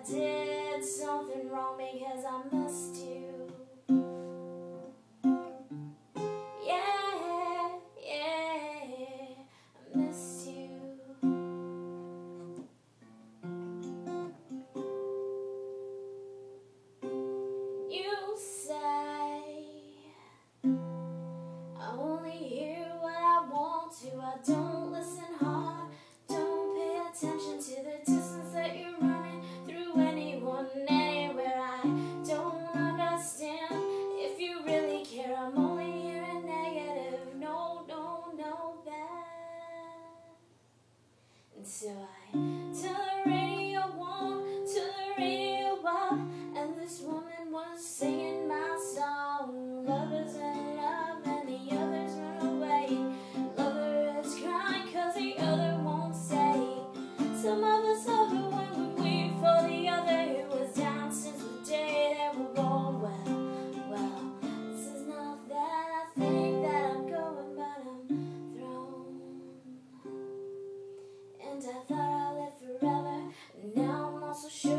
did something wrong because I missed you. Yeah, yeah, I missed you. You say I only hear what I want to. I don't listen hard, don't pay attention to the distance that you're running through anyone, anywhere. I don't understand if you really care. I'm only hearing negative, no bad. And so I turn the radio on, turn the radio up, and this woman was singing my song. Lovers in love and the others run away. Lover is crying cause the other won't stay. Some of us love her when we wait for the other who was down since the day they were born. Well, this is not that I think that I'm going, but I'm thrown. And I thought I lived forever, and now I'm also sure